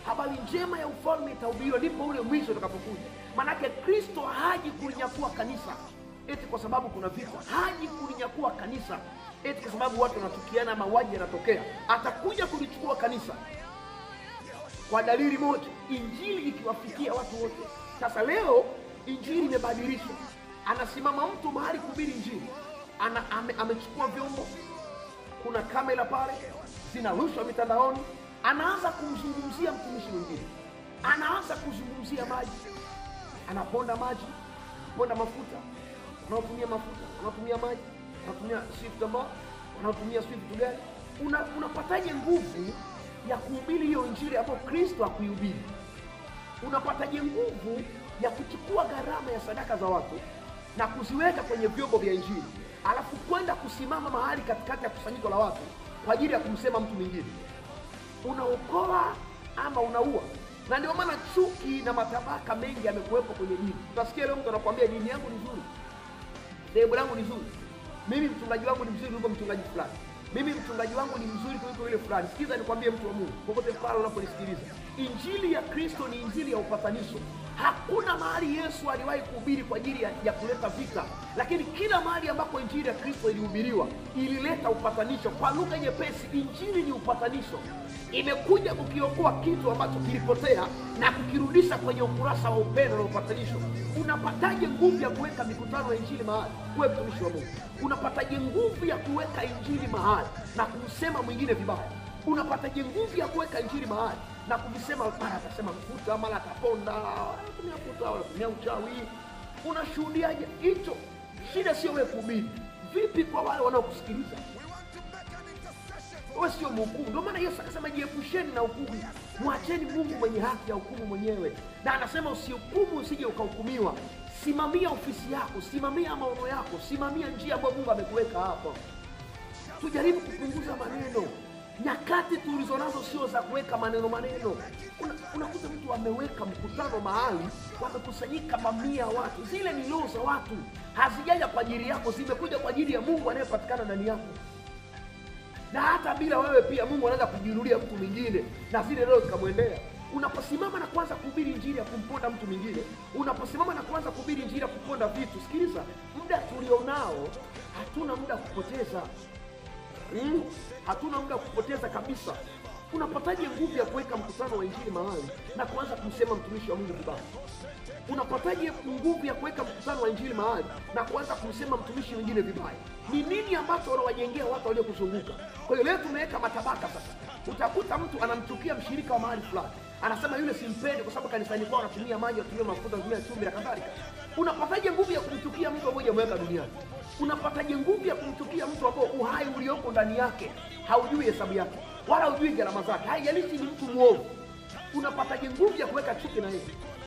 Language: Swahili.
habari njema ya ufalme itahubiriwa, ndipo ule mwisho utakapokuja. Manake Kristo haji kulinyakua kanisa eti kwa sababu kuna vita, haji kulinyakua kanisa eti kwa sababu watu wanatukiana mauaji yanatokea. Atakuja kulichukua kanisa kwa dalili moja, injili ikiwafikia watu wote. Sasa leo injili imebadilishwa, anasimama mtu mahali kuhubiri injili, amechukua vyombo, kuna kamera pale zinarushwa mitandaoni, anaanza kumzungumzia mtumishi mwingine, anaanza kuzungumzia maji, anaponda maji, ponda mafuta, wanaotumia mafuta, wanaotumia maji, wanatumia swift ambao wanaotumia swift gani. Unapataje nguvu ya kuhubiri hiyo injili ambayo Kristo hakuihubiri? Unapataje nguvu ya kuchukua gharama ya sadaka za watu na kuziweka kwenye vyombo vya injili, alafu kwenda kusimama mahali katikati ya kusanyiko la watu kwa ajili ya kumsema mtu mwingine? Unaokoa ama unaua? Na ndio maana chuki na matabaka mengi yamekuwepo kwenye dini. Utasikia leo mtu anakuambia dini yangu ni nzuri, dhehebu langu ni nzuri, mimi mchungaji wangu ni mzuri kuliko mchungaji fulani, mimi mchungaji wangu ni mzuri kuliko yule fulani. Sikiza nikwambie, mtu wa Mungu, popote pale unapolisikiliza, injili ya Kristo ni injili ya upatanisho. Hakuna mahali Yesu aliwahi kuhubiri kwa ajili ya kuleta vita, lakini kila mahali ambako injili ya Kristo ilihubiriwa ilileta upatanisho. Kwa lugha nyepesi, injili ni upatanisho. Imekuja kukiokoa kitu ambacho kilipotea na kukirudisha kwenye ukurasa wa upendo na upatanisho. Unapataje nguvu ya kuweka mikutano ya injili mahali? Wewe mtumishi wa Mungu, unapataje nguvu ya kuweka injili mahali na kumsema mwingine vibaya? Unapataje nguvu ya kuweka injili mahali na kumsema, mara atasema mfuta, mara ataponda, anatumia mfuta, anatumia uchawi? Unashuhudiaje hicho? Shida sio wewe kuhubiri. Vipi kwa wale wanaokusikiliza? Wewe sio mhukumu. Ndio maana Yesu akasema jiepusheni na hukumu, mwacheni Mungu mwenye haki ya hukumu mwenyewe. Na anasema usihukumu usije ukahukumiwa. Simamia ofisi yako, simamia maono yako, simamia njia ambayo Mungu amekuweka hapo. Tujaribu kupunguza maneno. Nyakati tulizonazo sio za kuweka maneno. Unakuta mtu ameweka mkutano mahali, wamekusanyika mamia watu, zile ni roho za watu, hazijaja kwa ajili yako, zimekuja kwa ajili ya Mungu anayepatikana ndani yako. Na hata bila wewe pia Mungu anaweza kujinunulia mtu mwingine na zile roho zikamwendea. Unaposimama na kuanza kuhubiri injili ya kumponda mtu mwingine, unaposimama na kuanza kuhubiri injili ya kuponda vitu, sikiliza, muda tulionao hatuna muda kupoteza. Hatuna muda kupoteza kabisa. Unapataje nguvu ya kuweka mkutano wa injili mahali na kuanza kumsema mtumishi wa Mungu vibaya? Unapataje nguvu ya kuweka mkutano wa injili mahali na kuanza kumsema mtumishi mwingine vibaya? Ni nini ambacho wanawajengea watu waliokuzunguka? Kwa hiyo leo tumeweka matabaka sasa. Utakuta mtu anamchukia mshirika wa mahali fulani, anasema yule simpendi kwa sababu kanisani kwao anatumia maji, anatumia mafuta, anatumia chumvi na kadhalika. Unapataje nguvu ya kumchukia mtu mmoja mweka duniani? Unapataje nguvu ya kumchukia mtu ambao uhai ulioko ndani yake haujui hesabu yake wala hujui gharama zake, haijalishi ni mtu muovu? Unapataje nguvu ya kuweka chuki na yeye?